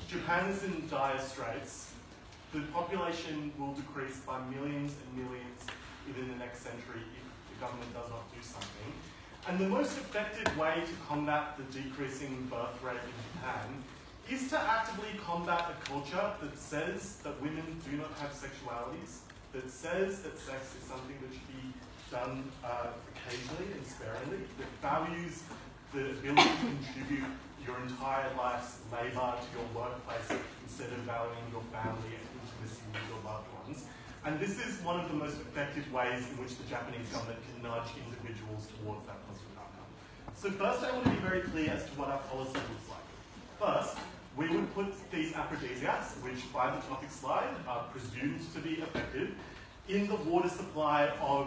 Japan is in dire straits. The population will decrease by millions and millions within the next century if the government does not do something. And the most effective way to combat the decreasing birth rate in Japan is to actively combat a culture that says that women do not have sexualities, that says that sex is something that should be done occasionally and sparingly, that values the ability to contribute your entire life's labour to your workplace instead of valuing your family and intimacy with your loved ones. And this is one of the most effective ways in which the Japanese government can nudge individuals towards that positive outcome. So first I want to be very clear as to what our policy looks like. First, we would put these aphrodisiacs, which by the topic slide are presumed to be effective, in the water supply of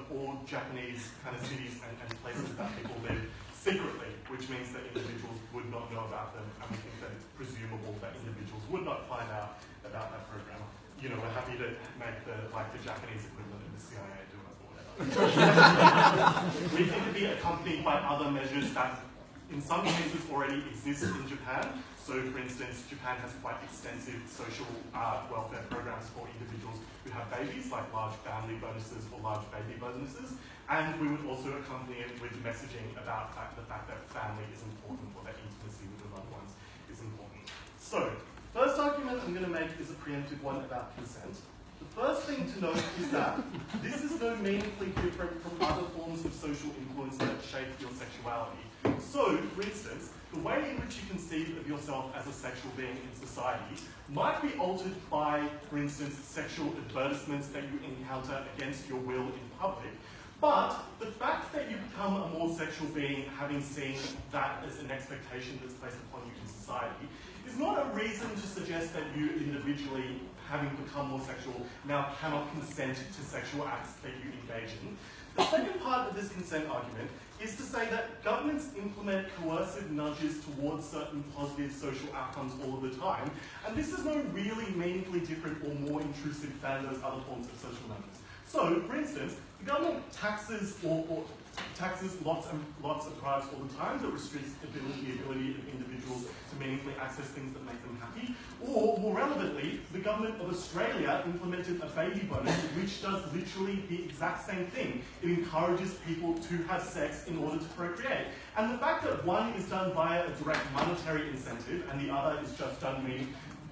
all Japanese kind of cities and places that people live secretly, which means that individuals would not know about them, and we think that it's presumable that individuals would not find out about that program. You know, we're happy to make the Japanese equivalent of the CIA do it or whatever. We think to be accompanied by other measures that in some cases already exist in Japan. So for instance, Japan has quite extensive social welfare programs for individuals who have babies, like large family bonuses or large baby bonuses. And we would also accompany it with messaging about the fact that family is important, or that intimacy with your loved ones is important. So, first argument I'm going to make is a preemptive one about consent. The first thing to note is that this is no meaningfully different from other forms of social influence that shape your sexuality. So, for instance, the way in which you conceive of yourself as a sexual being in society might be altered by, for instance, sexual advertisements that you encounter against your will in public. But the fact that you become a more sexual being, having seen that as an expectation that's placed upon you in society, is not a reason to suggest that you individually, having become more sexual, now cannot consent to sexual acts that you engage in. The second part of this consent argument is to say that governments implement coercive nudges towards certain positive social outcomes all of the time, and this is no really meaningfully different or more intrusive than those other forms of social nudges. So, for instance, the government taxes lots and lots of products all the time that restricts the ability of individuals to meaningfully access things that make them happy. Or, more relevantly, the government of Australia implemented a baby bonus which does literally the exact same thing. It encourages people to have sex in order to procreate. And the fact that one is done via a direct monetary incentive and the other is just done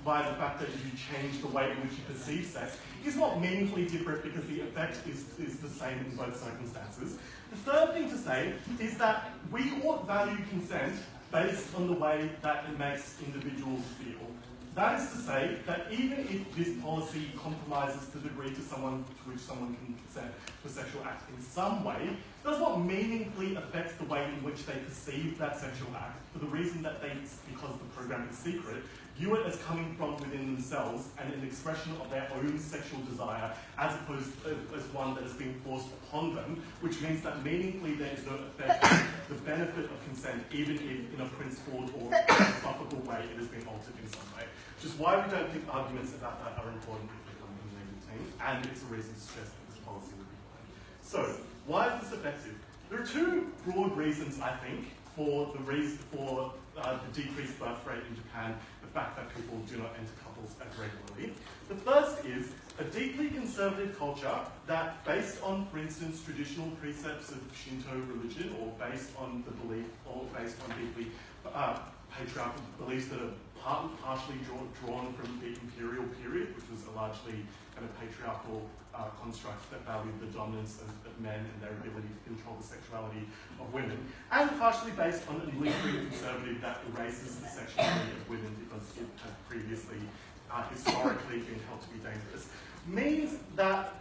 by the fact that you change the way in which you perceive sex is not meaningfully different because the effect is the same in both circumstances. The third thing to say is that we ought value consent based on the way that it makes individuals feel. That is to say that even if this policy compromises the degree to which someone can consent to a sexual act in some way, it does not meaningfully affect the way in which they perceive that sexual act for the reason that they, because the program is secret, view it as coming from within themselves and an expression of their own sexual desire as opposed as one that is being forced upon them, which means that meaningfully there is no effect on the benefit of consent, even if in a principled or philosophical way it has been altered in some way. Which is why we don't think arguments about that are important if they come from the legal team, and it's a reason to suggest that this policy would be fine. So, why is this effective? There are two broad reasons, I think, for the decreased birth rate in Japan, the fact that people do not enter couples as regularly. The first is a deeply conservative culture that, based on, for instance, traditional precepts of Shinto religion, or based on the belief, or based on deeply patriarchal beliefs that are partially drawn from the imperial period, which was a largely kind of patriarchal construct that valued the dominance of men and their ability to control the sexuality of women, and partially based on a liberal conservative that erases the sexuality of women because it had previously historically been held to be dangerous, means that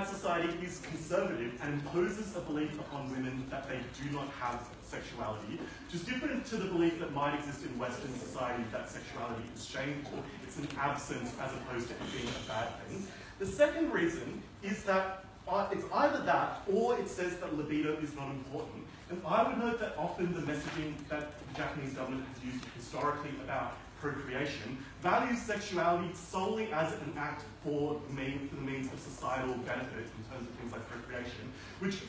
society is conservative and imposes a belief upon women that they do not have sexuality, which is different to the belief that might exist in Western society that sexuality is shameful. It's an absence as opposed to it being a bad thing. The second reason is that it's either that or it says that libido is not important. And I would note that often the messaging that the Japanese government has used historically about procreation values sexuality solely as an act for the means of societal benefit in terms of things like procreation, which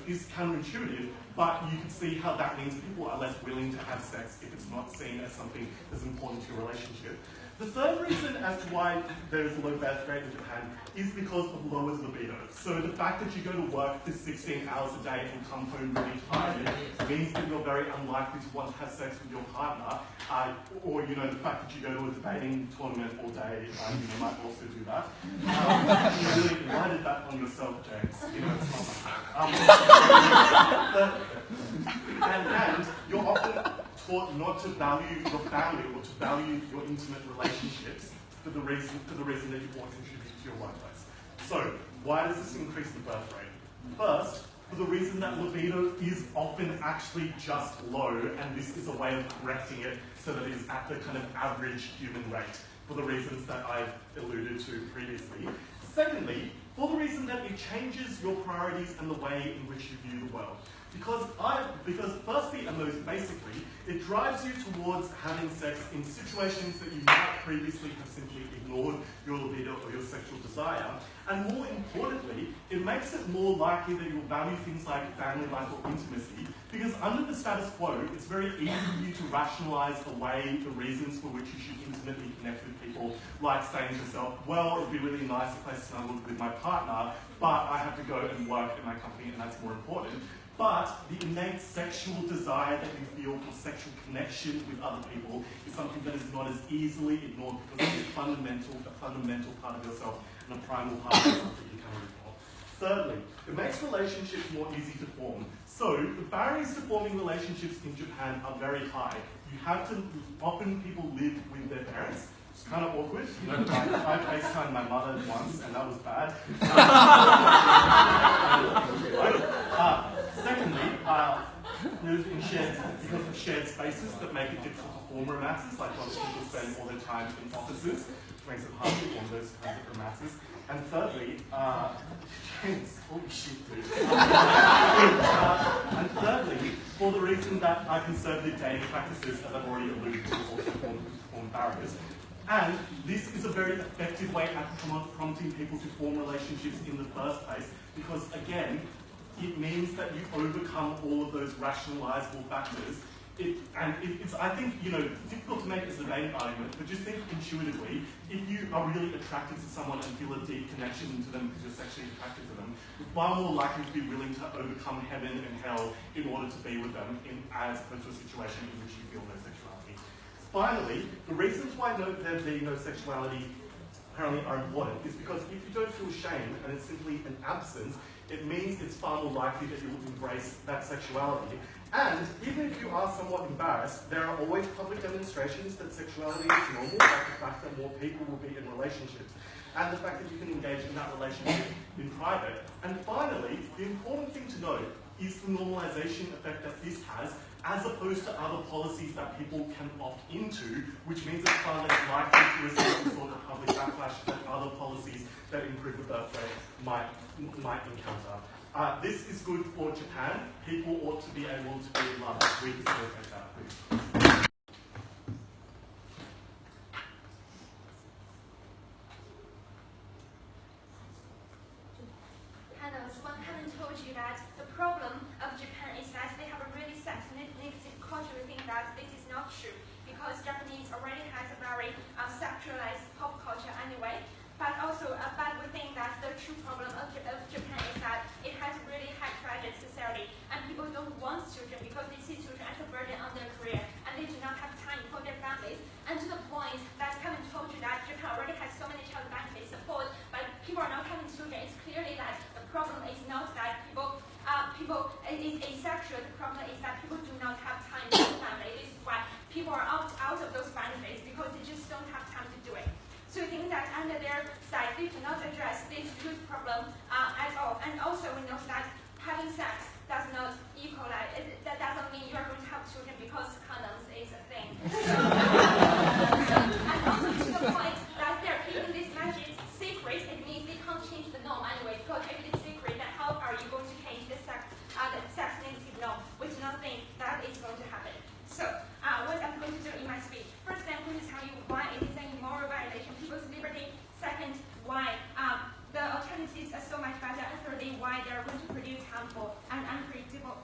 is counterintuitive but you can see how that means people are less willing to have sex if it's not seen as something that's important to your relationship. The third reason as to why there is a low birth rate in Japan is because of lowered libido. So the fact that you go to work for 16 hours a day and come home really tired means that you're very unlikely to want to have sex with your partner, or the fact that you go to a debating tournament all day, you might also do that. You really invited that on yourself, James. It's not and you're often taught not to value your family or to value your intimate relationships for the reason that you want to contribute to your workplace. So, why does this increase the birth rate? First, for the reason that libido is often actually just low, and this is a way of correcting it so that it is at the kind of average human rate, for the reasons that I've alluded to previously. Secondly, for the reason that it changes your priorities and the way in which you view the world. Because firstly and most basically, it drives you towards having sex in situations that you might previously have simply ignored your libido or your sexual desire. And more importantly, it makes it more likely that you'll value things like family life or intimacy, because under the status quo, it's very easy for you to rationalize away the reasons for which you should intimately connect with people, like saying to yourself, well, it would be really nice if I snuggled with my partner, but I have to go and work in my company and that's more important. But the innate sexual desire that you feel for sexual connection with other people is something that is not as easily ignored because it is a fundamental part of yourself and a primal part of yourself that you can ignore. Thirdly, it makes relationships more easy to form. So the barriers to forming relationships in Japan are very high. You have to, often people live with their parents. It's kind of awkward. I FaceTimed my mother once and that was bad. Secondly, because of shared spaces that make it difficult to form romances, like lots of people spend all their time in offices, which makes it hard to form those kinds of romances. And thirdly, holy shit, dude. And thirdly, for the reason that conservative dating practices, as I've already alluded to, also form barriers. And this is a very effective way at prompting people to form relationships in the first place, because again, it means that you overcome all of those rationalizable factors. It's, I think, difficult to make as a dating argument, but just think intuitively, if you are really attracted to someone and feel a deep connection to them because you're sexually attracted to them, you're far more likely to be willing to overcome heaven and hell in order to be with them, as opposed to a situation in which you feel no sexuality. Finally, the reasons why there being no sexuality apparently are important is because if you don't feel shame and it's simply an absence, it means it's far more likely that you will embrace that sexuality. And even if you are somewhat embarrassed, there are always public demonstrations that sexuality is normal, like the fact that more people will be in relationships, and the fact that you can engage in that relationship in private. And finally, the important thing to note is the normalization effect that this has, as opposed to other policies that people can opt into, which means it's far less likely to receive the sort of public backlash that other policies that improve the birth rate might encounter. This is good for Japan. People ought to be able to be loved. We facilitate that, please. One haven't told you that the problem of Japan is that they have a really set negative culture. We think that this is not true because Japanese already has a very sexualized pop culture anyway. But also, we think that the true problem of Japan is that it has really high credit society, and people don't want children because they see children as a burden on their career, and they do not have time for their families. And to the point that I haven't told you that Japan already has so many child benefit support, but people are not having children. It's clearly that the problem is not that people is asexual. The problem is that people do not have time for the family. This is why people are out of those benefits because they just don't have time to do it. So I think that under their side, they cannot address this root problem at all. And also we know that having sex does not equalize, that doesn't mean you are going to have children because condoms is a thing. And also to the point that they're keeping this message secret, it means they can't change the norm anyway, because if it's secret, then how are you going to change the sex negative norm, which I don't think that is going to happen. So what I'm going to do in my speech, first I'm going to tell you why it is an immoral violation of people's liberty. Second, why the alternatives are so much better. And thirdly, why they are going to produce harmful and unpredictable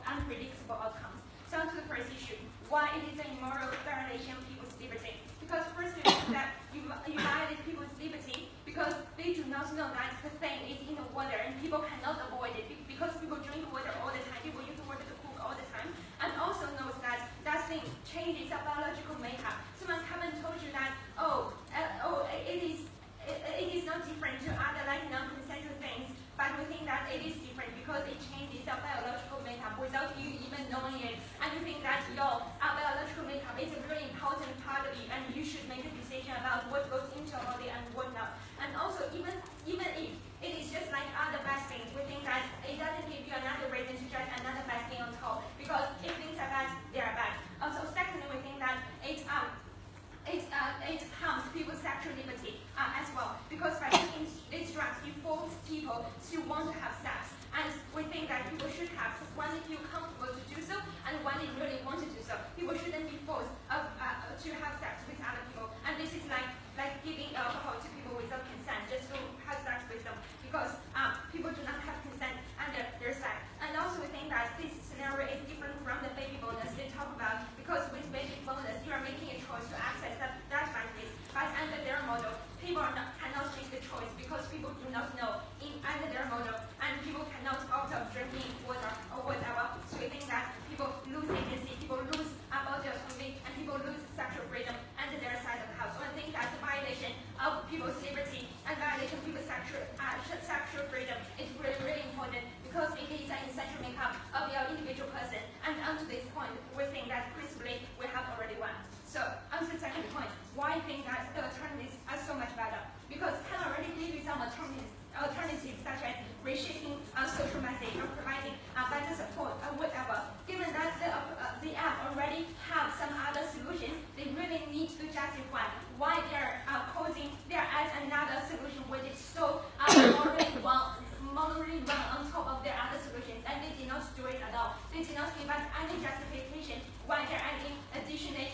why I think that the alternatives are so much better. Because can already give you some alternatives such as reshaping social message or providing better support or whatever. Given that the app already have some other solutions, they really need to justify why they're add another solution which is so morally run on top of their other solutions, and they did not do it at all. They did not give us any justification why they're adding additional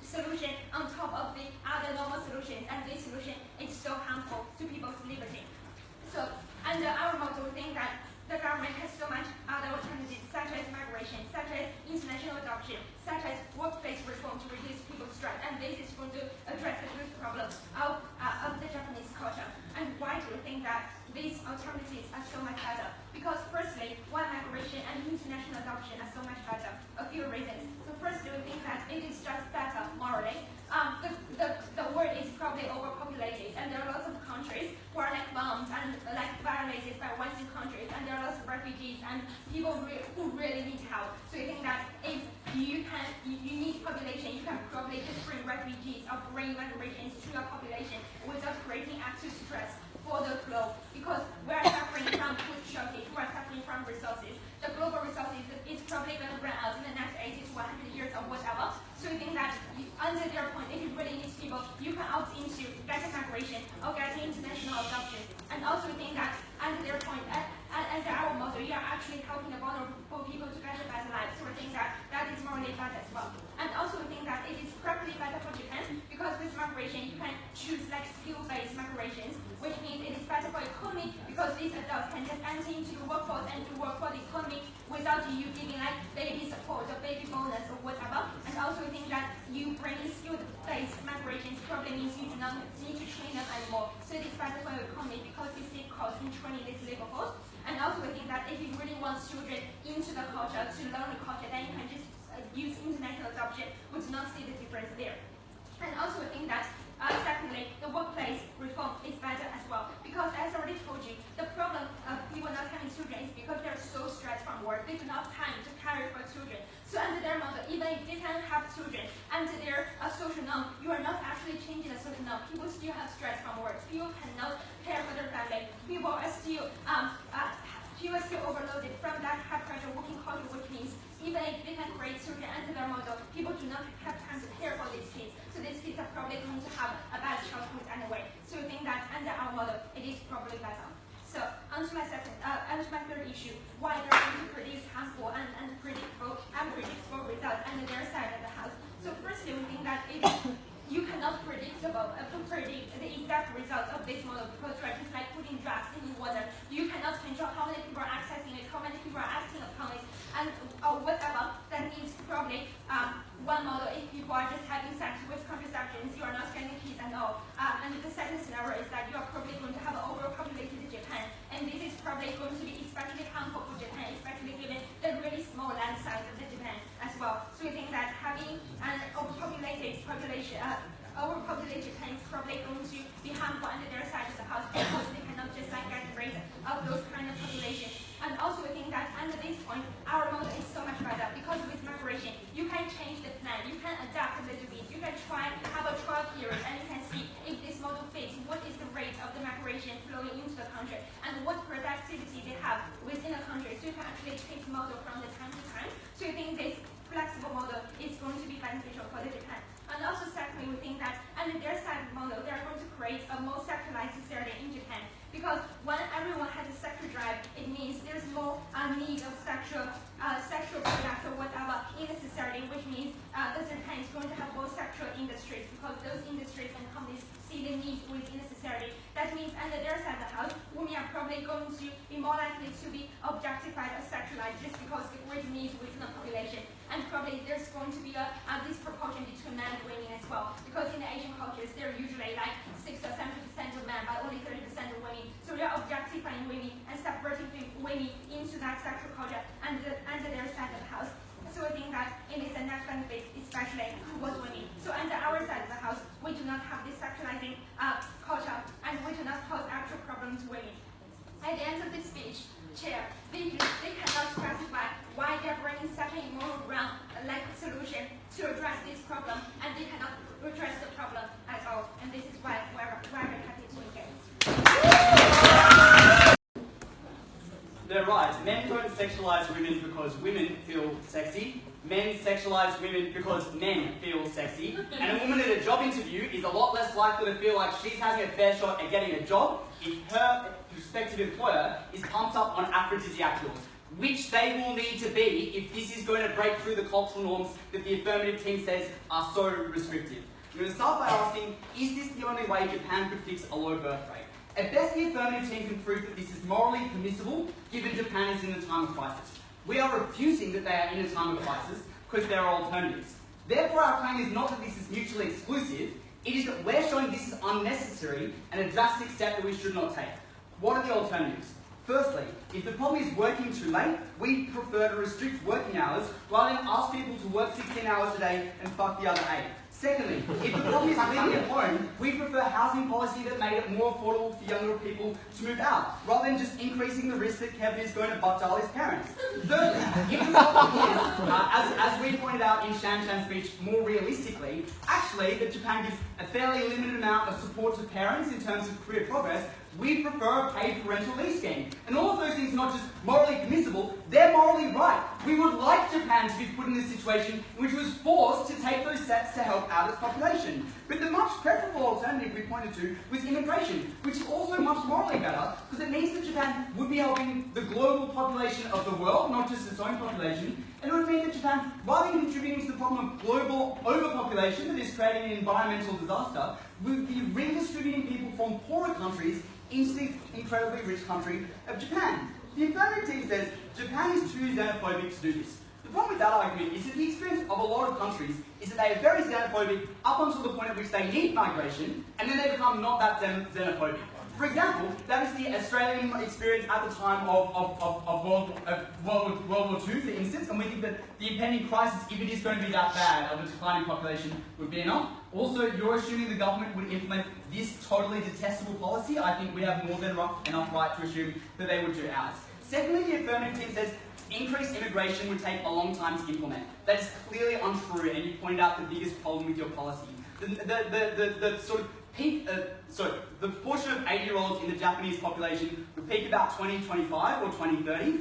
solution on top of the other normal solutions, and this solution is so harmful to people's liberty. So under our model, we think that the government has so much other alternatives, such as migration, such as international adoption, such as workplace reform to reduce people's stress, and this is going to address the root problems of the Japanese culture. And why do we think that these alternatives are so much better? Because firstly, why migration and international adoption are so much better? A few reasons. So firstly, we think that it is just better morally. The world is probably overpopulated, and there are lots of countries who are like bombed and like violated by Western countries, and there are lots of refugees and people who really need help. So you think that if you need population, you can probably just bring refugees or bring migrations to your population without creating active stress for the globe, because we are suffering from food shortage, we are suffering from resources. The global resources is probably going to run out in the next 80 to 100 years or whatever. So we think that under their point, if you really need people, you can opt into better migration or getting international adoption. And also we think that under their point, under our model, you are actually helping the vulnerable people to get a better life. So we think that that is morally better as well. And also we think that it is probably better for Japan, because with migration, you can choose like skill-based migrations, which means it is better for economy, because these adults can just enter into the workforce and do work for the economy without you giving like baby support or baby bonus or whatever. And also we think that you bringing skill-based migrations probably means you do not need to train them anymore. So it is better for your economy because you save costs in training this labor force. And also we think that if you really want children into the culture, to learn the culture, then you can just use international adoption. We do not see the difference there. And also we think that secondly, the workplace reform is better as well, because as I already told you, the problem of people not having children is because they're so stressed from work, they do not have time to care for children. So under their model, even if they can have children, under their social norm, you are not actually changing the social norm. People still have stress from work. People cannot care for their family. People are still overloaded from that high pressure working culture, which means even if they can create children under their model, people do not have time to care for these kids. So these kids are probably going to have a bad childhood anyway. So we think that under our model, it is probably better. So onto my third issue, why they're going to produce harmful and unpredictable results under their side of the house. So firstly, we think that you cannot predict the exact results of this model, because you are just like putting drugs in the water. You cannot control how many people are accessing it, how many people are acting upon it, and whatever. That means probably one model, if people are just having sex with contraceptions, you are not getting kids at all. And the second scenario is that you are probably going to have an overpopulated Japan, and this is probably going to be especially harmful for Japan, especially given the really small land size of the Japan as well. So we think that having an overpopulated Japan is probably going to be harmful under their side of the house, because they cannot just like get rid of those kind of population. And also we think that under this point, our model is so much better, because with migration, you can change the plan, you can adapt a little bit, you can try have a trial period, and you can see if this model fits, what is the rate of the migration flowing into the country, and what productivity they have within the country. So you can actually change the model from the time to time. So you think this flexible model is going to be beneficial for the Japan. And also secondly, we think that under their side of the model, they are going to create a more sexualized society in Japan. Because when everyone has a sexual drive, it means there's more need of sexual products or whatever in the society, which means the Japan is going to have more sexual industries, because those industries and companies see the need within the society. That means under their side of the house, women are probably going to be more likely to be objectified or sexualized, just because the great need within the population. And probably there's going to be a disproportion between men and women as well, because in the Asian cultures, they're usually like 6 or 70% of men, but only 30% of women. So they're objectifying women and subverting women into that sexual culture under their side of the house. So I think that it is a net benefit, especially towards women. So under our side of the house, we do not have this sexualizing culture, and we do not cause actual problems to women. At the end of this speech, Chair, they cannot specify why they're bringing such a immoral ground like solution to address this problem, and they cannot address the problem. sexualize women because women feel sexy. Men sexualize women because men feel sexy. And a woman at a job interview is a lot less likely to feel like she's having a fair shot at getting a job if her prospective employer is pumped up on aphrodisiac pills, which they will need to be if this is going to break through the cultural norms that the affirmative team says are so restrictive. We're going to start by asking, is this the only way Japan could fix a low birth rate? At best, the affirmative team can prove that this is morally permissible, given Japan is in a time of crisis. We are refusing that they are in a time of crisis because there are alternatives. Therefore, our claim is not that this is mutually exclusive, it is that we're showing this is unnecessary and a drastic step that we should not take. What are the alternatives? Firstly, if the problem is working too late, we prefer to restrict working hours rather than ask people to work 16 hours a day and fuck the other 8. Secondly, if the problem is living at home, we prefer housing policy that made it more affordable for younger people to move out, rather than just increasing the risk that Kevin is going to butt dial his parents. Thirdly, if the problem is, as we pointed out in Shanshan's speech more realistically, actually that Japan gives a fairly limited amount of support to parents in terms of career progress, we prefer a paid parental leave scheme. And all of those things are not just morally permissible, they're morally right. We would like Japan to be put in this situation in which it was forced to take those steps to help out its population. But the much preferable alternative we pointed to was immigration, which is also much morally better because it means that Japan would be helping the global population of the world, not just its own population, and it would mean that Japan, rather than contributing to the problem of global overpopulation that is creating an environmental disaster, would be redistributing people from poorer countries into the incredibly rich country of Japan. The affirmative team says Japan is too xenophobic to do this. The problem with that argument is that the experience of a lot of countries is that they are very xenophobic up until the point at which they need migration, and then they become not that xenophobic. For example, that is the Australian experience at the time of World War II, for instance, and we think that the impending crisis, if it is going to be that bad, of a declining population, would be enough. Also, you're assuming the government would implement this totally detestable policy. I think we have more than enough right to assume that they would do ours. Secondly, the affirmative team says increased immigration would take a long time to implement. That is clearly untrue, and you pointed out the biggest problem with your policy. The sort of peak, the proportion of 80-year-olds in the Japanese population would peak about 2025 or 2030.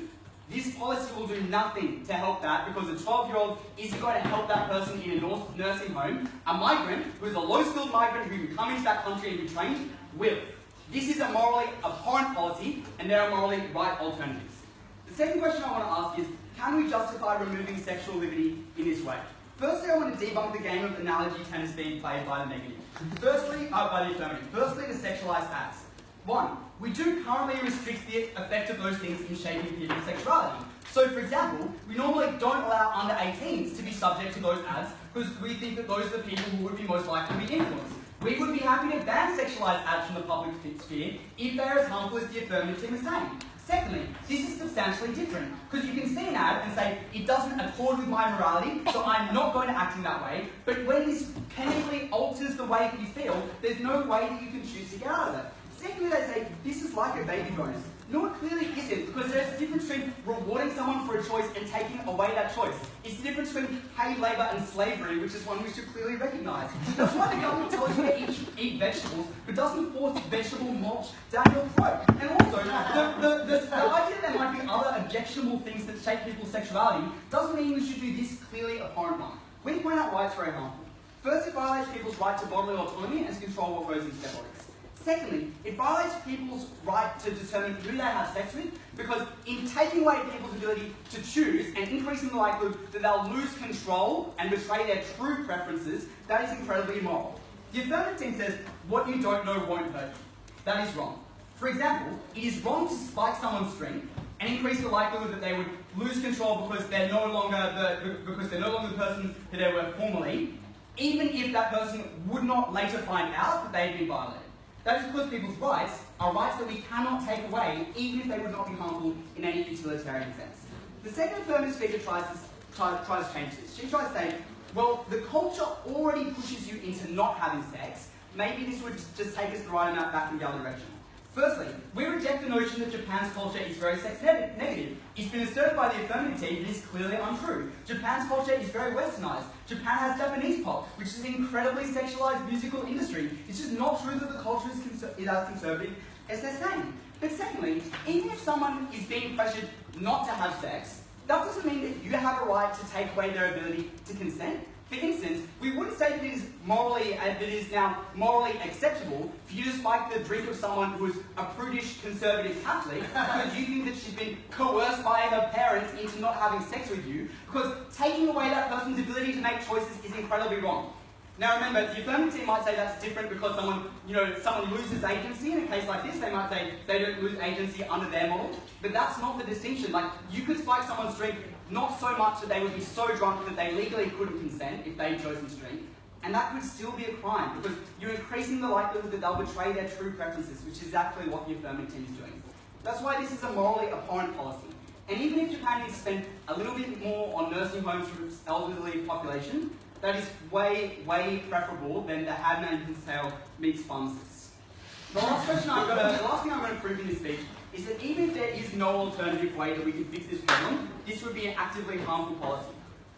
This policy will do nothing to help that because a 12-year-old isn't going to help that person in a nursing home. A migrant, who is a low-skilled migrant who can come into that country and be trained, will. This is a morally abhorrent policy, and there are morally right alternatives. The second question I want to ask is, can we justify removing sexual liberty in this way? Firstly, I want to debunk the game of analogy tennis being played by the negative. By the affirmative. Firstly, the sexualized ads. 1. We do currently restrict the effect of those things in shaping people's sexuality. So, for example, we normally don't allow under 18s to be subject to those ads because we think that those are the people who would be most likely to be influenced. We would be happy to ban sexualized ads from the public sphere if they are as harmful as the affirmative team is saying. Secondly, this is substantially different, because you can see an ad and say, it doesn't accord with my morality, so I'm not going to act in that way, but when this chemically alters the way that you feel, there's no way that you can choose to get out of it. Secondly, they say, this is like a baby bonus. No, it clearly isn't, because there's a difference between rewarding someone for a choice and taking away that choice. It's the difference between paid labour and slavery, which is one we should clearly recognise. That's why the government tells you to eat vegetables, but doesn't force vegetable mulch down your throat. And also, the idea that there might be other objectionable things that shape people's sexuality doesn't mean we should do this clearly abhorrent one. We point out why it's very harmful. First, it violates people's right to bodily autonomy and to control what goes into their bodies. Secondly, it violates people's right to determine who they have sex with, because in taking away people's ability to choose and increasing the likelihood that they'll lose control and betray their true preferences, that is incredibly immoral. The affirmative team says, what you don't know won't hurt you. That is wrong. For example, it is wrong to spike someone's strength and increase the likelihood that they would lose control because they're no longer the person who they were formerly, even if that person would not later find out that they had been violated. That is because people's rights are rights that we cannot take away, even if they would not be harmful in any utilitarian sense. The second affirmative speaker tries to change this. She tries to say, well, the culture already pushes you into not having sex. Maybe this would just take us the right amount back in the other direction. Firstly, we reject the notion that Japan's culture is very sex negative. It's been asserted by the Affirmative team that is clearly untrue. Japan's culture is very westernized. Japan has Japanese pop, which is an incredibly sexualized musical industry. It's just not true that the culture is as conservative as they're saying. But secondly, even if someone is being pressured not to have sex, that doesn't mean that you have a right to take away their ability to consent. For instance, we wouldn't say that it is now morally acceptable for you to spike the drink of someone who is a prudish conservative Catholic because you think that she's been coerced by her parents into not having sex with you, because taking away that person's ability to make choices is incredibly wrong. Now remember, the Affirmative team might say that's different because someone loses agency. In a case like this, they might say they don't lose agency under their model, but that's not the distinction. Like, you could spike someone's drink not so much that they would be so drunk that they legally couldn't consent if they'd chosen to drink, and that could still be a crime because you're increasing the likelihood that they'll betray their true preferences, which is exactly what the Affirmative team is doing. That's why this is a morally abhorrent policy. And even if Japan needs to spend a little bit more on nursing homes for its elderly population, that is way, way preferable than the Handmaid's Tale meets pharmacists. The last thing I'm going to prove in this speech is that even if there is no alternative way that we can fix this problem, this would be an actively harmful policy.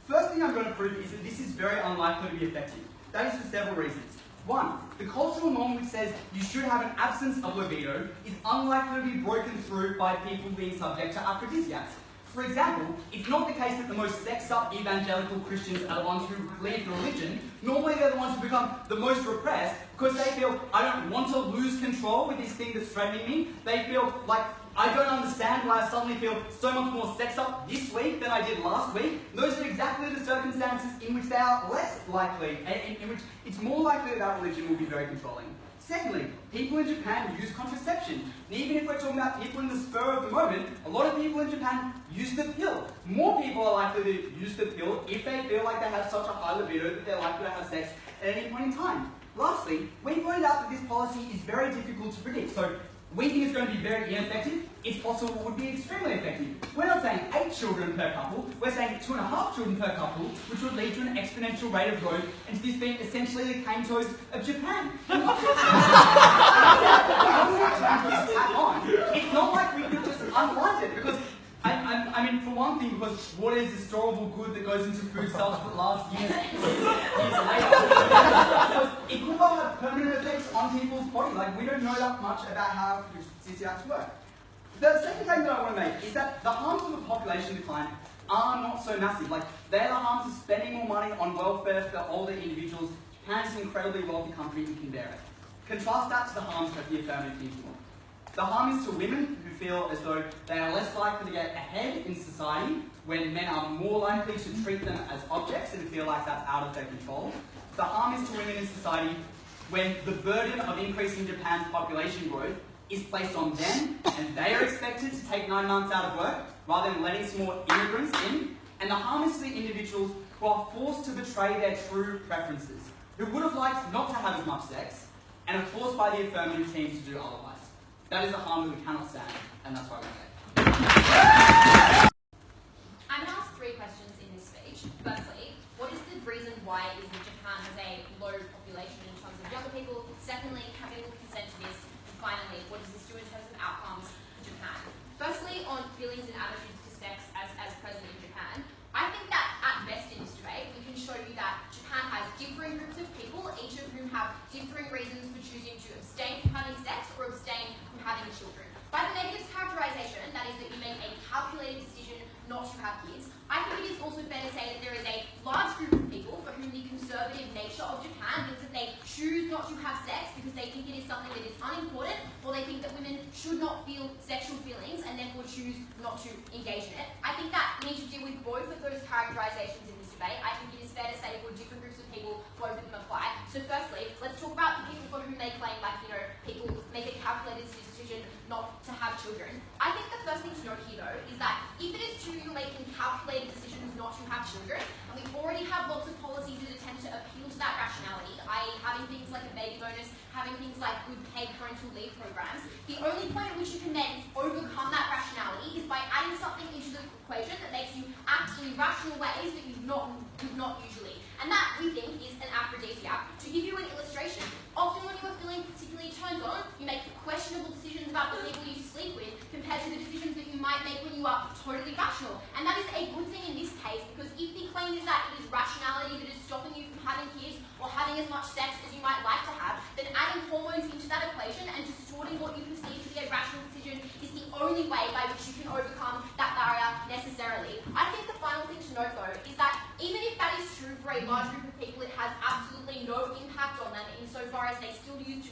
First thing I'm going to prove is that this is very unlikely to be effective. That is for several reasons. One, the cultural norm which says you should have an absence of libido is unlikely to be broken through by people being subject to aphrodisiacs. For example, it's not the case that the most sexed-up evangelical Christians are the ones who leave the religion. Normally they're the ones who become the most repressed because they feel, I don't want to lose control with this thing that's threatening me. They feel like, I don't understand why I suddenly feel so much more sexed-up this week than I did last week. Those are exactly the circumstances in which they are less likely, in which it's more likely that our religion will be very controlling. Secondly, people in Japan use contraception. And even if we're talking about people in the spur of the moment, a lot of people in Japan use the pill. More people are likely to use the pill if they feel like they have such a high libido that they're likely to have sex at any point in time. Lastly, we pointed out that this policy is very difficult to predict. So we think it's going to be very ineffective. It's possible it would be extremely effective. We're not saying 8 children per couple, we're saying 2.5 children per couple, which would lead to an exponential rate of growth, and to this being essentially the cane toes of Japan. It's not like we could just unwind it, because I mean, for one thing, because water is a storable good that goes into food stuffs that last years later. It could have permanent effects on people's body. Like, we don't know that much about how aphrodisiacs work. The second thing that I want to make is that the harms of a population decline are not so massive. Like, they're the harms of spending more money on welfare for older individuals. Japan is an incredibly wealthy country and can bear it. Contrast that to the harms that the Affirmative team want. The harm is to women who feel as though they are less likely to get ahead in society when men are more likely to treat them as objects and feel like that's out of their control. The harm is to women in society when the burden of increasing Japan's population growth is placed on them and they are expected to take 9 months out of work rather than letting some more immigrants in. And the harm is to the individuals who are forced to betray their true preferences, who would have liked not to have as much sex and are forced by the Affirmative team to do otherwise. That is a harm that we cannot stand, and that's why we're there. I'm going to ask 3 questions in this speech. Firstly, what is the reason why it is that Japan has a low population in terms of younger people? Secondly, can people consent to this? And finally, what does this do in terms of outcomes for Japan? Firstly, on feelings and attitudes to sex as present in Japan, I think that at best in this debate, we can show you that Japan has differing groups of people, each of whom have differing reasons for choosing to abstain from having sex or abstain from having children. By the negatives characterization, that is that you make a calculated decision not to have kids, I think it is also fair to say that there is a large group of people for whom the conservative nature of Japan means that they choose not to have sex because they think it is something that is unimportant, or they think that women should not feel sexual feelings and therefore choose not to engage in it. I think that we need to deal with both of those characterizations in this debate. I think it is fair to say for different groups of people, both of them apply. So firstly, let's talk about the people for whom they claim, like, people make a calculated decision not to have children. I think the first thing to note here, though, is that if it is true you're making calculated decisions not to have children, and we already have lots of policies that attempt to appeal to that rationality, i.e. having things like a baby bonus, having things like good paid parental leave programs, the only point at which you can then overcome that rationality is by adding something into the equation that makes you act in irrational ways that you would not usually. And that, we think, is an aphrodisiac. To give you an illustration, often when you are feeling particularly turned on, you make questionable decisions about you are totally rational. And that is a good thing in this case, because if the claim is that it is rationality that is stopping you from having kids or having as much sex as you might like to have, then adding hormones into that equation and distorting what you perceive to be a rational decision is the only way by which you can overcome that barrier necessarily. I think the final thing to note though is that even if that is true for a large group of people, it has absolutely no impact on them insofar as they still use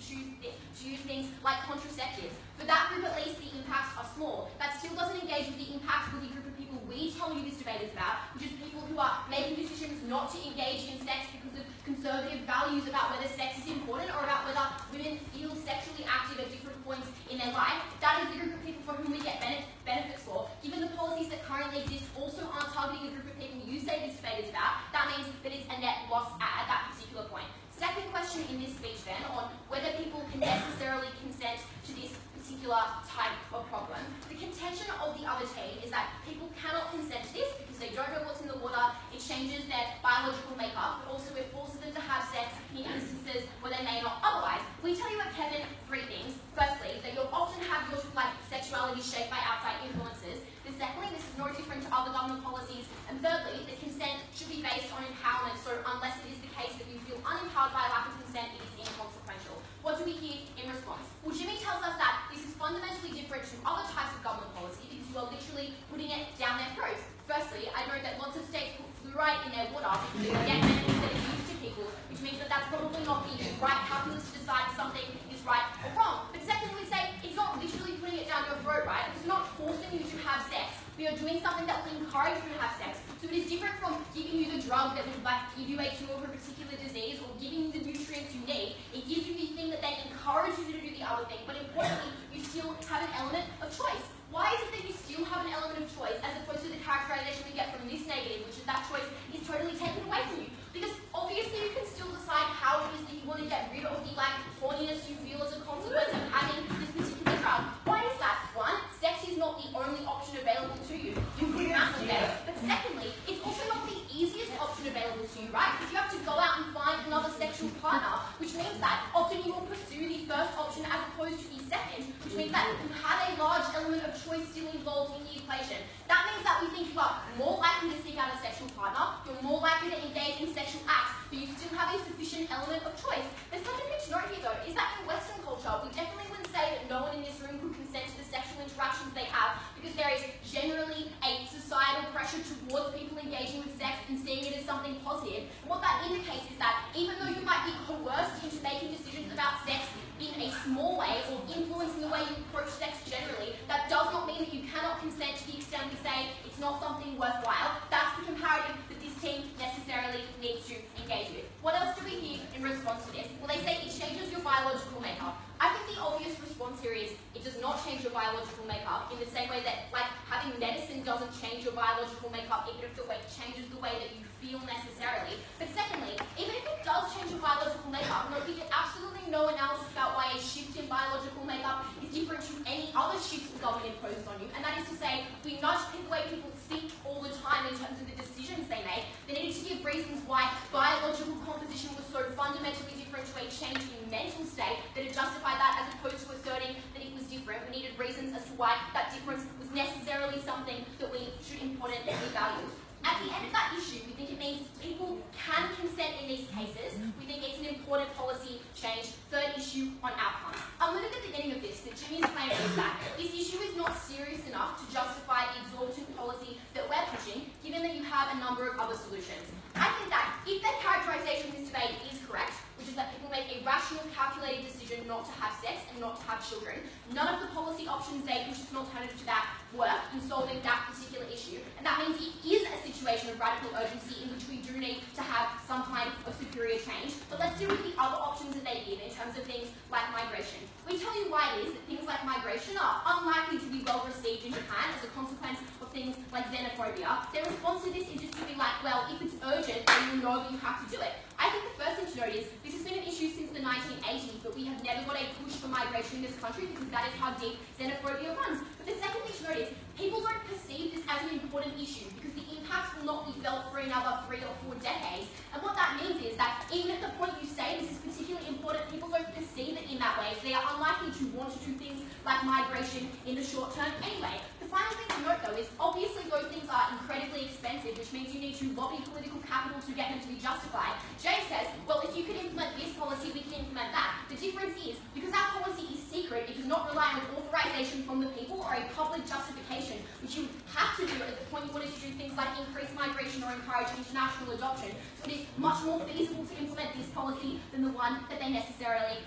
things like contraceptives. For that group at least, the impacts are small. That still doesn't engage with the impacts with the group of people we tell you this debate is about, which is people who are making decisions not to engage in sex because of conservative values about whether sex is important or about whether women feel sexually active at different points in their life. That is the group of people for whom we get benefits for. Given the policies that currently exist also aren't targeting the group of people you say this debate is about, that means that it's a net loss at that particular point. Second question in this speech then, on whether people can necessarily consent to this particular type of problem. The contention of the other team is that people cannot consent to this because they don't know what's in the water, it changes their biological makeup, but also it forces them to have sex in instances where they may not otherwise. We tell you at Kevin 3 things. Firstly, that you'll often have your sexuality shaped by outside influences. Then secondly, this is no different to other government policies. And thirdly, that consent should be based on empowerment, so unless it is the case that you feel unempowered by lack of consent, it is inconsequential. What do we hear in response? Well, Jimmy tells us that this is fundamentally different to other types of government policy because you are literally putting it down their throats. Firstly, I know that lots of states put fluoride in their water because they get benefits that are used to people, which means that that's probably not the right calculus to decide if something is right or wrong. But secondly, we say it's not literally putting it down your throat, right? Because we're not forcing you to have sex. We are doing something that will encourage you to have sex. So it is different from giving you the drug that will give you a cure for a particular disease or giving you the nutrients you need. It gives you the thing that then encourages you to do the other thing. But importantly, you still have an element of choice. Why is it that you still have an element of choice as opposed to the characterization we get from this negative, which is that choice is totally taken away from you? Because obviously you can still decide how it is that you want to get rid of the horniness you feel as a consequence of having this particular drug. Why is that? One, sex is not the only option available to you. You put your answer there. But secondly, it's also not the easiest option available to you, right? Because you have to go out and find another sexual partner, which means that often you will pursue the first option as opposed to the second, which means that you have a large element of choice still involved in the equation. That means that we think you are more likely to seek out a sexual partner, you're more likely to engage in sexual acts, but you still have a sufficient element of choice. There's something to note here though, is that in Western culture, we definitely wouldn't say that no one in this room could consent to the sexual interactions they have, because there is generally a societal pressure towards people engaging with sex and seeing it as something positive. And what that indicates is that even though you might be coerced into making decisions about sex in a small way or influencing the way you approach sex generally, that does not mean that you cannot consent to the extent we say it's not something worthwhile. That's the comparative that this team necessarily needs to engage with. What else do we hear in response to this? Well, they say it changes your biological makeup. I think the obvious response here is it does not change your biological makeup in the same way that having medicine doesn't change your biological makeup, even if it changes the way that you feel necessarily. But secondly, even if it does change your biological makeup, we get absolutely no analysis about why a shift in biological makeup is different to any other shifts the government imposed on you. And that is to say, we nudge the way people think all the time in terms of the decisions they make. They needed to give reasons why biological composition was so fundamentally different to a change in mental state that it justified that as opposed to asserting that it was different. We needed reasons as to why that difference was necessarily something that we should importantly value. At the end of that issue, we think it means people can consent in these cases. We think it's an important policy change. Third issue on outcomes. I alluded at the beginning of this that Jimmy's claim is that this issue is not serious enough to justify the exorbitant policy that we're pushing, given that you have a number of other solutions. I think that if their characterization of this debate is correct, which is that people make a rational, calculated decision not to have sex and not to have children, none of the policy options they push as an alternative to that work in solving that particular issue. And that means it is a situation of radical urgency in which we do need to have some kind of superior change. But let's deal with the other options that they give in terms of things like migration. We tell you why it is that things like migration are unlikely to be well received in Japan as a consequence of things like xenophobia. Their response to this is just to be like, well, if it's urgent, then you know that you have to do it. I think the first thing to note is this has been an issue since the 1980s, but we have never got a push for migration in this country because that is how deep xenophobia runs. But the second thing to note is people don't perceive this as an important issue because the impacts will not be felt for another 3 or 4 decades. And what that means is that even at the point you say this is particularly important, people don't perceive it in that way. So they are unlikely to want to do things like migration in the short term anyway. The The final thing to note, though, is obviously those things are incredibly expensive, which means you need to lobby political capital to get them to be justified. Jay says, well, if you can implement this policy, we can implement that. The difference is, because our policy is secret, it does not rely on authorization from the people or a public justification, which you have to do at the point you wanted to do things like increase migration or encourage international adoption. So it is much more feasible to implement this policy than the one that they necessarily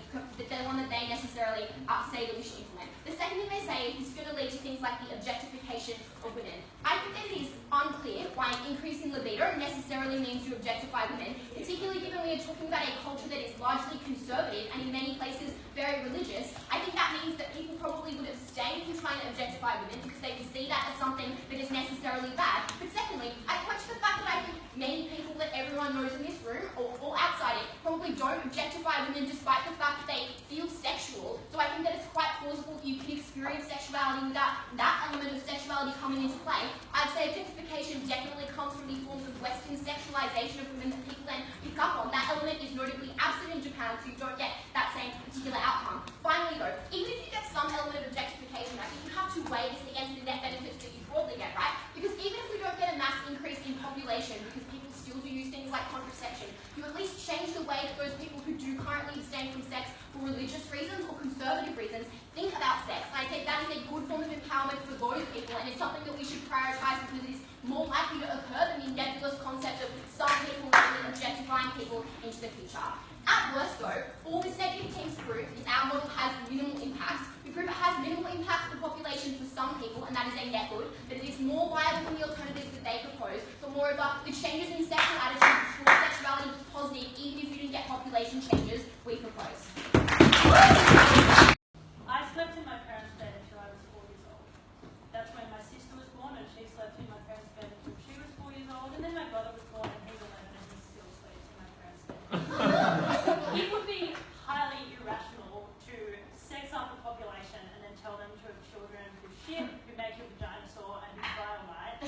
say that we should implement. The second thing they say is it's going to lead to things like the objectification of women. I think that it is unclear why increasing libido necessarily means to objectify women, particularly given we are talking about a culture that is largely conservative and in many places very religious. I think that means that people probably would abstain from trying to objectify women because they would see that as something that is necessarily bad. But secondly, I point to the fact that I think many people that everyone knows in this room or outside it probably don't objectify women despite the fact that they feel sexual. So I think that it's quite plausible you can experience sexuality without that element of sexuality coming into play. I'd say objectification definitely comes from the forms of Western sexualization of women that people then pick up on. That element is notably absent in Japan, so you don't get that same particular outcome. Finally though, even if you get some element of objectification, I think you have to weigh this against the net benefits that you broadly get, right? Because even if we don't get a mass increase in population, because people still do use things like contraception, you at least change the way that those people who do currently abstain from sex for religious reasons or conservative reasons think about sex. And I think that is a good form of empowerment for those people, and it's something that we should prioritise because it is more likely to occur than the nebulous concept of some people really objectifying people into the future. At worst though, all this negative things prove is our model has minimal impacts. We prove it has minimal impacts to the population for some people, and that is a net good, that it is more viable than the alternatives that they propose, but moreover, the changes in sexual attitudes towards sexuality was positive even if you didn't get population changes we propose. I slept in my parents' bed until I was 4 years old. That's when my sister was born, and she slept in my parents' bed until she was 4 years old, and then my brother was born, and he's 11, and he still sleeps in my parents' bed. It would be highly irrational to sex up a population and then tell them to have children who shit, who make you a dinosaur, and who fly all night.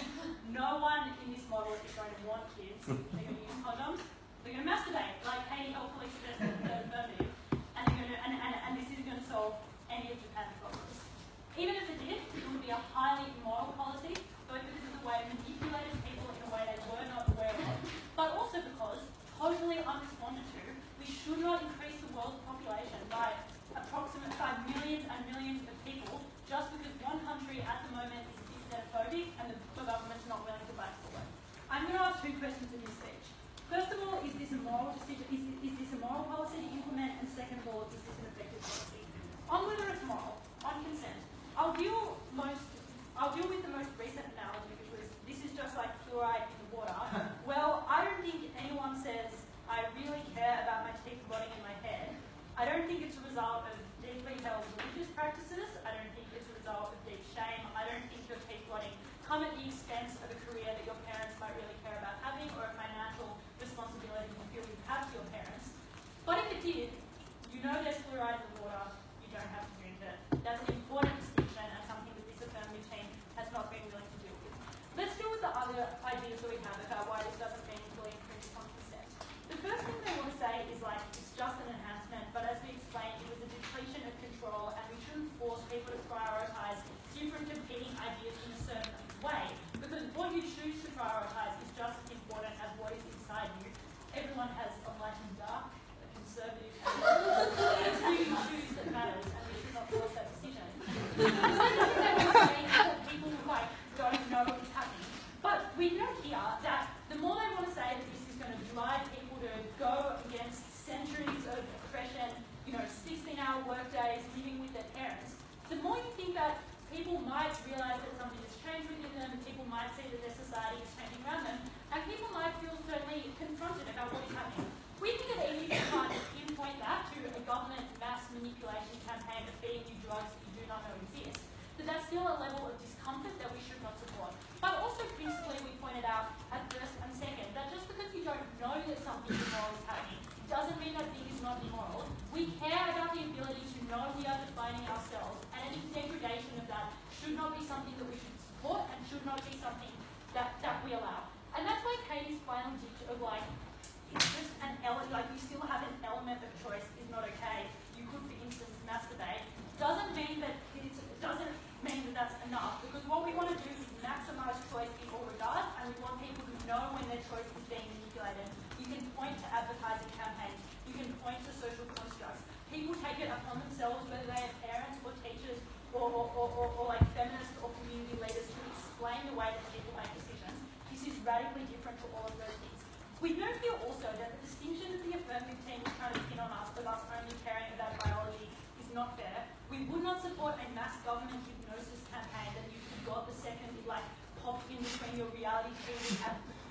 No one in this model is going to want kids. They're going to use condoms. They're going to masturbate, like Kaity helpfully suggested in the Affirmative, and this isn't going to solve any of Japan's problems. Even if it did, it would be a highly immoral policy, both because of the way it manipulated people in a way they were not aware of, but also because, totally unresponded to, we should not increase the world's population by millions and millions of people just because one country at the moment is xenophobic and the government's not willing to back forward. I'm going to ask 2 questions in this speech. First of all, is this a moral decision? Is this a moral policy to implement? And second of all, is this an effective policy? On whether it's moral, on consent, I'll deal with the most recent analogy, which was this is just like fluoride in the water. Well, I don't think anyone says I really care about my teeth rotting in my head. I don't think it's a result of deeply held religious practices. I don't think it's a result of deep shame. I don't think your teeth rotting come at the expense of a career that your parents might really care about having or a financial responsibility you feel you have to your parents. But if it did, you know there's fluoride in the water, you don't have to drink it. That's an important distinction and something that this Affirmative team has not been willing to deal with. Let's deal with the other ideas that we have about why this doesn't meaningfully increase consent. The first thing they want to say is like, it's just an enhancement, but as we explained, it was a depletion of control and we shouldn't force people to prioritise different competing ideas in a certain way, because what you choose to prioritise is just as important as what is inside you. Everyone has a light and dark, a conservative, and it's who you choose that matters, and we should not force that decision. The second thing they want to say is that people like don't know what's happening. But we know here that the more they want to say that this is going to drive people to go against centuries of oppression, 16-hour workdays, living with their parents, the more you think that people might realise that something has changed within them, people might see that their society is changing around them, and people might feel certainly confronted about what is happening. We think that even if you can't pinpoint that to a government mass manipulation campaign of feeding you drugs that you do not know exist, that that's still a level of discomfort that we should not support. But also principally we pointed out at first and second that just because you don't know that something immoral is happening doesn't mean that thing is not immoral. We care about the ability to know we are defining ourselves, and any degradation of that should not be something that we should support and should not be something that we allow. And that's why Kaity's final ditch of it's just an element, you still have an element of choice is not okay. You could, for instance, masturbate, upon themselves, whether they are parents or teachers or like feminists or community leaders, to explain the way that people make decisions. This is radically different to all of those things. We do feel also that the distinction that the affirmative team is trying to pin on us, with us only caring about biology, is not fair. We would not support a mass government hypnosis campaign that you got the second it like popped in between your reality TV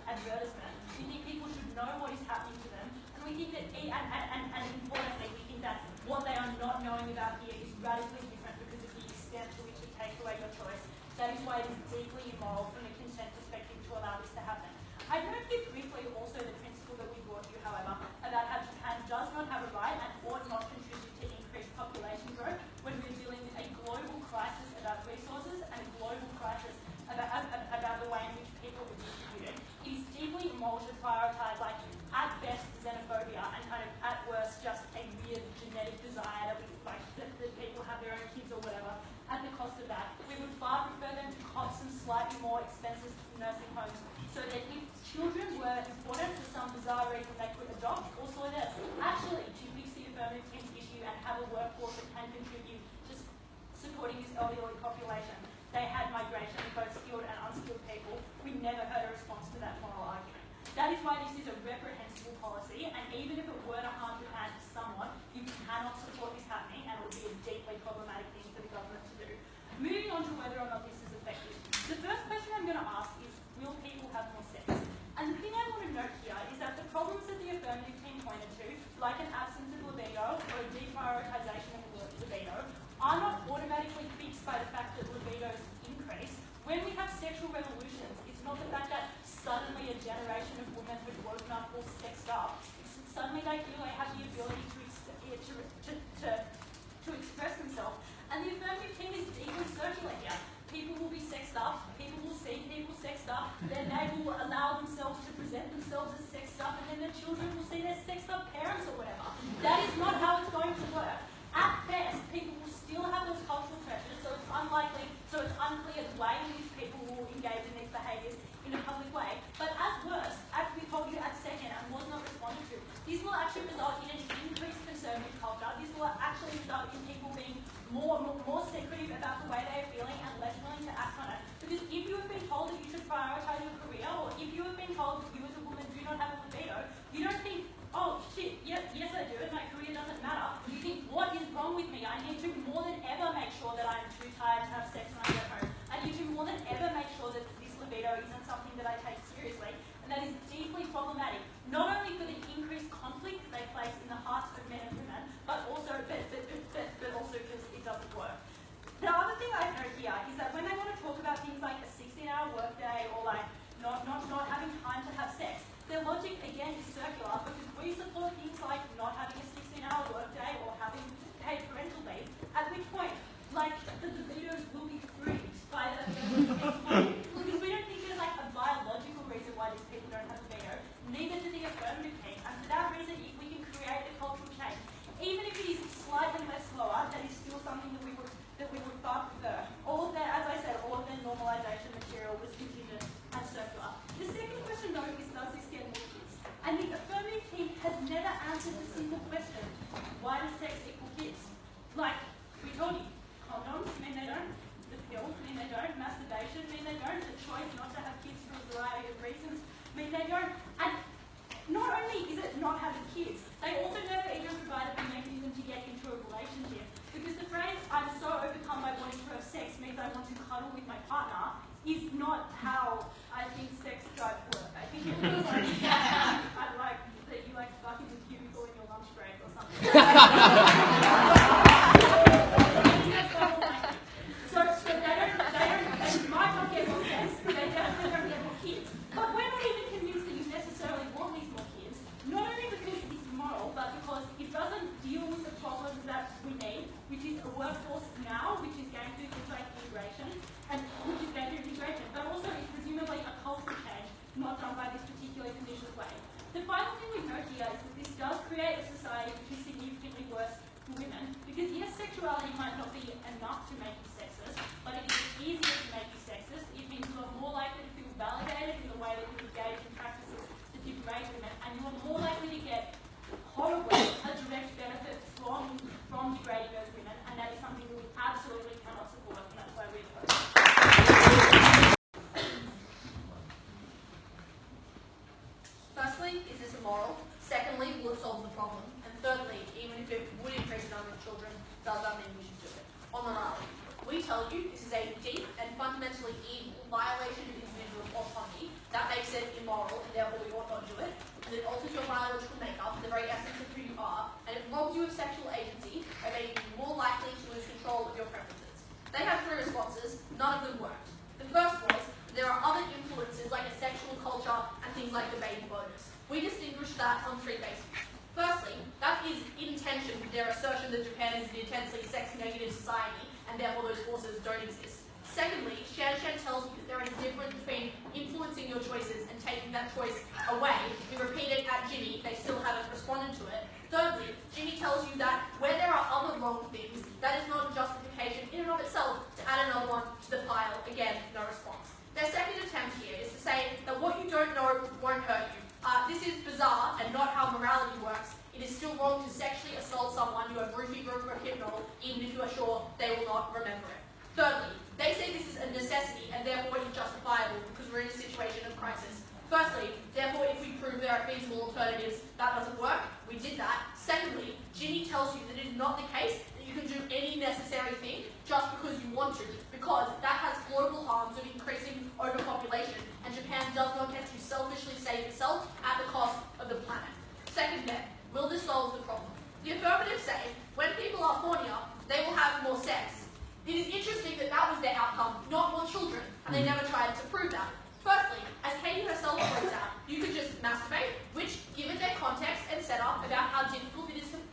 advertisement. We think people should know what is happening to them, and we think that, and importantly, we think that what they are not knowing about here is radically different because of the extent to which it takes away your choice. That is why it is deeply immoral from a consent perspective to allow this to happen. I'd note here briefly also the principle that we brought you, however, about how Japan does not have a right and ought not contribute to increased population growth when we're dealing with a global crisis about resources and a global crisis about the way in which people are distributed. It is deeply immoral to prioritise, like, at best, xenophobia, and kind of at worst, just a weird genetic desire that people have their own kids or whatever, at the cost of that. We would far prefer them to cost some slightly more expensive nursing homes, so that if children were important for some bizarre reason they could adopt, also that actually to fix the affirmative team's issue and have a workforce that can contribute to supporting this elderly population. They had migration of both skilled and unskilled people. We never heard a response to that moral argument. That is why this is a reprehensible policy, and even if it were to harm Japan somewhat, you cannot support this happening, and it would be a deeply problematic thing for the government to do. Moving on to whether or not this is effective. The first question I'm going to ask is, will people have more sex? And the thing I want to note here is that the problems that the affirmative team pointed to, like an absence of libido or a deprioritisation of libido, are not automatically fixed by the fact that libidos increase. When we have sexual revolutions, it's not the fact that suddenly a generation of women have woken up all sexed up. It's that suddenly they feel they have the ability to express themselves. And the affirmative team is deeply circular here. People will be sexed up, people will see people sexed up, then they will allow themselves to present themselves as sexed up, and then their children will see their sexed up parents or whatever. That is not how it's going to work. At best, people will still have those cultural pressures, so it's unclear the way in which people will engage in these behaviours in a public way. But at worst, as we told you at second and was not responded to, this will actually result in an increased conservative culture. This will actually result in people being more secretive about the way they are feeling and less willing to act on it. Because if you have been told that you should prioritise your career, or if you have been told that you as a woman do not have a libido, you don't think, oh shit, yes I do, and my career doesn't matter. You think, what is wrong with me? I need to more than ever make sure that I'm too tired to have sex when I get home. I need to more than ever make sure that this libido isn't something that I take seriously. And that is deeply problematic, not only for the increased conflict that they place in the hearts of men and women, but also because it doesn't work. The other thing I note here is that when they want to talk about things like a 16-hour workday or like not having time to have sex, their logic again is circular, because we support things like not having a 16-hour workday or having paid parental leave, at which point, like, the libidos will be freed by the because we don't think there's like a biological reason why these people don't have libido, neither do the affirmative team, and for that reason we can create a cultural change. Even if it is slightly less slower, that is still something that we would far prefer. All of their, as I said, all of their normalisation material was contingent and circular. The second question though is, does this get more kids? And the affirmative team has never answered the simple question, why does sex equal kids? Like, we told you, condoms mean they don't, the pill mean they don't, masturbation mean they don't, the choice not to have kids for a variety of reasons mean they don't. And not only is it not having kids, they also never even provided a mechanism to get into a relationship. Because the phrase, I'm so overcome by wanting to have sex means I want to cuddle with my partner, is not how I think sex drives work. I think it was like, I'd like that you like fuck in the cubicle in your lunch break or something. So they might not get more sex, but they definitely don't get more kids. But we're not even convinced that you necessarily want these more kids, not only because it's moral, but because it doesn't deal with the problems that we need, which is a workforce now, which is going through things like immigration, but also it's presumably a cultural change not done by this particular conditioned way. The final thing we note here is that this does create a society which is significantly worse for women, because yes, sexuality might not be enough to make you sexist, but it is easier to make you sexist. It means you are more likely to feel validated in the way that you engage in practices that degrade women, and you are more likely to get horribly a direct benefit from degrading done with children, does that mean we should do it? On morality, we tell you this is a deep and fundamentally evil violation of individual autonomy that makes it immoral and therefore we ought not do it, because it alters your biological makeup, the very essence of who you are, and it robs you of sexual agency by making you more likely to lose control of your preferences. They have 3 responses, none of them worked. The first was, there are other influences like a sexual culture and things like the baby bonus. We distinguish that on 3 bases. Firstly, that is in tension with their assertion that Japan is an intensely sex-negative society and therefore those forces don't exist. Secondly, Shanshan tells you that there is a difference between influencing your choices and taking that choice away. We repeat it at Jimmy, they still haven't responded to it. Thirdly, Jimmy tells you that where there are other wrong things, that is not a justification in and of itself to add another one to the pile. Again, no response. Their second attempt here is to say that what you don't know won't hurt you. This is bizarre and not how morality works. It is still wrong to sexually assault someone you have roofied or hypnol, even if you are sure they will not remember it. Thirdly, they say this is a necessity and therefore it is justifiable because we're in a situation of crisis. Firstly, therefore if we prove there are feasible alternatives, that doesn't work. We did that. Secondly, Ginny tells you that it is not the case that you can do any necessary thing just because you want to, because that has global harms of increasing overpopulation, and Japan does not get to selfishly save itself at the cost of the planet. Second then, will this solve the problem? The affirmative say, when people are hornier, they will have more sex. It is interesting that that was their outcome, not more children, and they never tried to prove that. Firstly, as Kaity herself points out, you could just masturbate, which, given their context and setup about how difficult it is to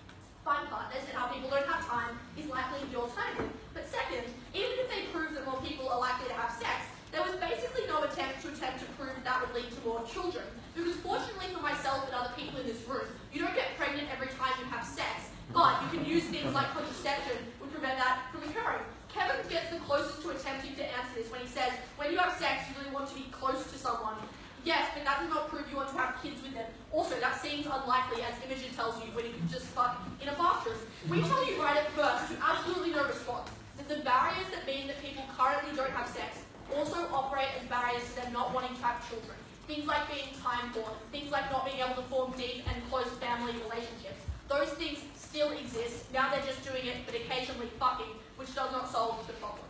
find partners and how people don't have time, is likely the alternative. But second, even if they prove that more people are likely to have sex, there was basically no attempt to prove that would lead to more children. Because fortunately for myself and other people in this room, you don't get pregnant every time you have sex, but you can use things like contraception which prevent that from occurring. Kevin gets the closest to attempting to answer this when he says, when you have sex, you really want to be close to someone. Yes, but that does not prove you want to have kids with them. Also, that seems unlikely, as Imogen tells you, when you can just fuck in a bathroom. We tell you right at first, with absolutely no response, that the barriers that mean that people currently don't have sex also operate as barriers to them not wanting to have children. Things like being time-born, things like not being able to form deep and close family relationships. Those things still exist, now they're just doing it, but occasionally fucking, which does not solve the problem.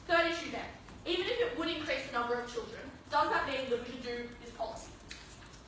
Third issue then, even if it would increase the number of children, does that mean that we should do this policy?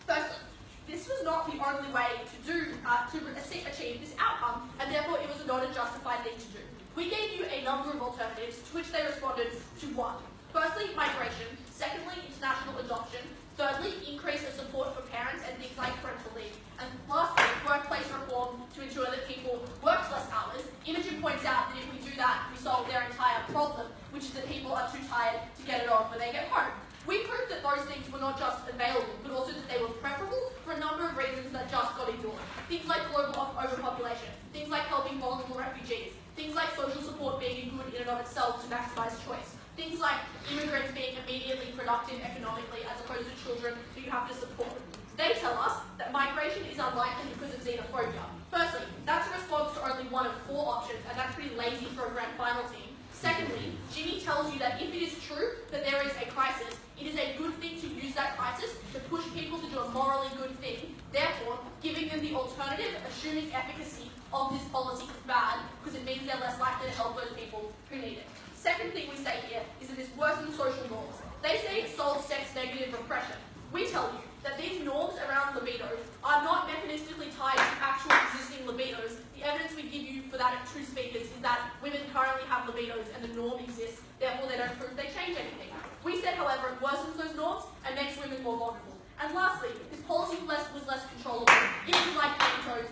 Firstly, this was not the only way to achieve this outcome, and therefore it was not a justified thing to do. We gave you a number of alternatives to which they responded to 1. Firstly, migration. Secondly, international adoption. Thirdly, increase of support for parents and things like parental leave. And lastly, workplace reform to ensure that people work less hours. Imogen points out that if we do that, we solve their entire problem, which is that people are too tired to get it on when they get home. We proved that those things were not just available, but also that they were preferable for a number of reasons that just got ignored. Things like global overpopulation, things like helping vulnerable refugees, things like social support being good in and of itself to maximise choice, things like immigrants being immediately productive economically as opposed to children who you have to support. They tell us that migration is unlikely because of xenophobia. Firstly, that's a response to only 1 of 4 options, and that's pretty lazy for a grand final team. Secondly, Ginny tells you that if it is true that there is a crisis, it is a good thing to use that crisis to push people to do a morally good thing, therefore giving them the alternative, assuming efficacy of this policy is bad, because it means they're less likely to help those people who need it. Second thing we say here is that this worsens social norms. They say it solves sex-negative repression. We tell you that these norms around libido are not mechanistically tied to actual existing libidos. The evidence we give you for that at 2 speakers is that women currently have libidos and the norm exists, therefore they don't prove they change anything. We said, however, it worsens those norms and makes women more vulnerable. And lastly, this policy was less controllable. It is like paying toes,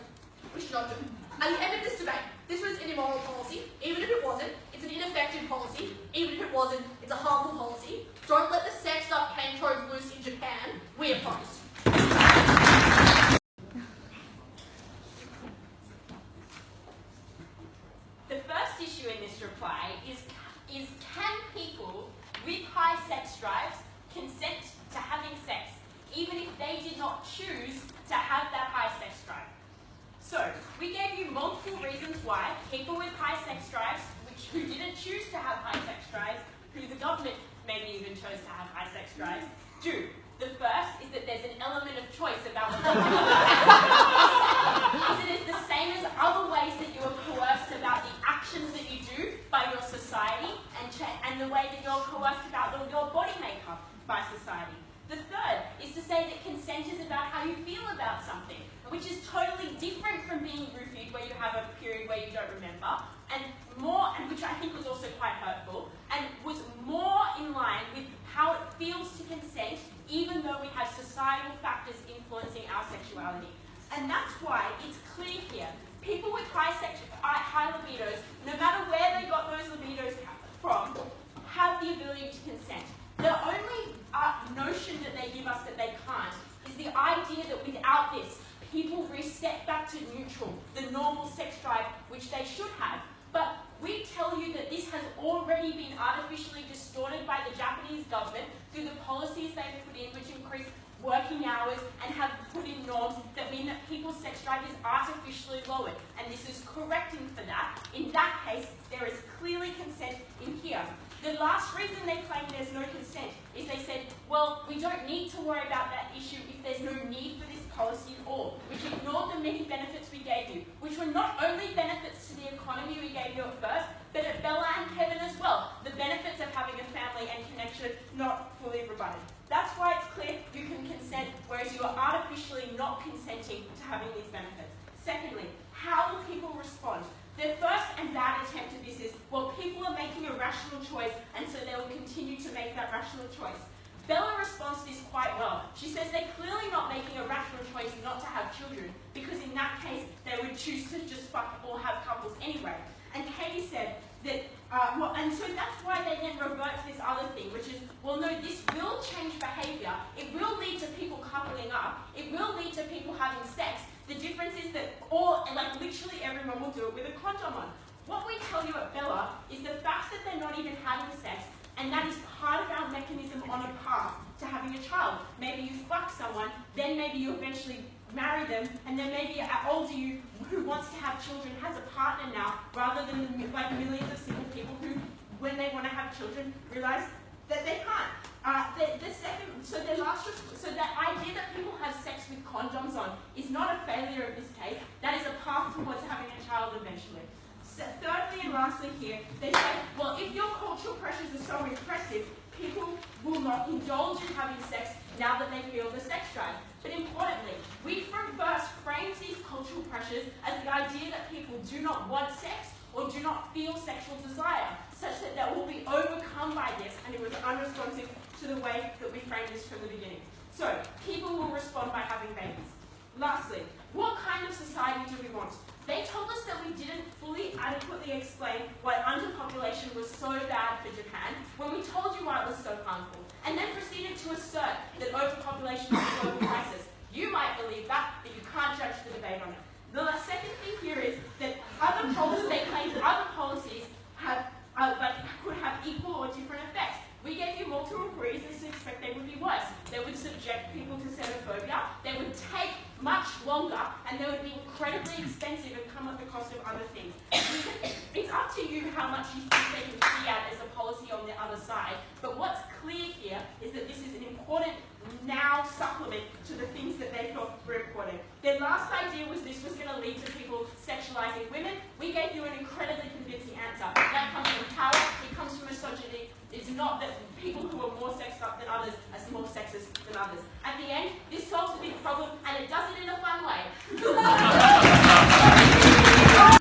we should not do. At the end of this debate, this was an immoral policy. Even if it wasn't, it's an ineffective policy. Even if it wasn't, it's a harmful policy. Don't let the sexed up cane toads loose in Japan. We oppose. The first issue in this reply is can people with high sex drives consent to having sex, even if they did not choose to have that high sex drive? So, we gave you multiple reasons why people with high sex drives, who didn't choose to have high sex drives, who the government maybe even chose to have high sex drives, do. The first is that there's an element of choice about what they do. It is the same as other ways that you are coerced the way that you're coerced about your body makeup by society. The third is to say that consent is about how you feel about something, which is totally different from being roofied, where you have a period where you don't remember, and which I think was also quite hurtful, and was more in line with how it feels to consent, even though we have societal factors influencing our sexuality. And that's why it's clear here, people with high libidos, no matter where they got those libidos from, have the ability to consent. The only notion that they give us that they can't is the idea that without this, people reset back to neutral, the normal sex drive, which they should have. But we tell you that this has already been artificially distorted by the Japanese government through the policies they've put in, which increase working hours and have put in norms that mean that people's sex drive is artificially lowered. And this is correcting for that. In that case, there is clearly consent in here. The last reason they claim there's no consent is they said, well, we don't need to worry about that issue if there's no need for this policy at all, which ignored the many benefits we gave you, which were not only benefits to the economy we gave you at first, but at Bella and Kevin as well, the benefits of having a family and connection not fully rebutted. That's why it's clear you can consent, whereas you are artificially not consenting to having these benefits. Secondly, how will people respond? The first and bad attempt at this is, well, people are making a rational choice, and so they will continue to make that rational choice. Bella responds to this quite well. She says they're clearly not making a rational choice not to have children, because in that case, they would choose to just fuck or have couples anyway. And Kaity said that, and so that's why they then revert to this other thing, which is, well, no, this will change behaviour. It will lead to people coupling up. It will lead to people having sex. The difference is that literally everyone will do it with a condom on. What we tell you at Bella is the fact that they're not even having sex, and that is part of our mechanism on a path to having a child. Maybe you fuck someone, then maybe you eventually marry them, and then maybe an older you who wants to have children has a partner now, rather than the millions of single people who, when they want to have children, realize that they can't. So that idea that people have sex with condoms on is not a failure of this case. That is a path towards having a child eventually. So thirdly and lastly here, they say, well, if your cultural pressures are so impressive, people will not indulge in having sex now that they feel the sex drive. But importantly, we first frames these cultural pressures as the idea that people do not want sex or do not feel sexual desire, such that they will be overcome by this, and it was unresponsive to the way that we framed this from the beginning. So, people will respond by having babies. Lastly, what kind of society do we want? They told us that we didn't fully adequately explain why underpopulation was so bad for Japan, when we told you why it was so harmful, and then proceeded to assert that overpopulation is a global crisis. You might believe that, but you can't judge the debate on it. The second thing here is that other policies, they claim that other policies have, could have equal or different effects. We gave you multiple reasons to expect they would be worse. They would subject people to xenophobia, they would take much longer, and they would be incredibly expensive and come at the cost of other things. It's up to you how much you think they can see out as a policy on the other side, but what's clear here is that this is an important now supplement to the things that they thought were important. Their last idea was this was going to lead to people sexualizing women. We gave you an incredibly convincing answer. That comes from power, it comes from misogyny. It's not that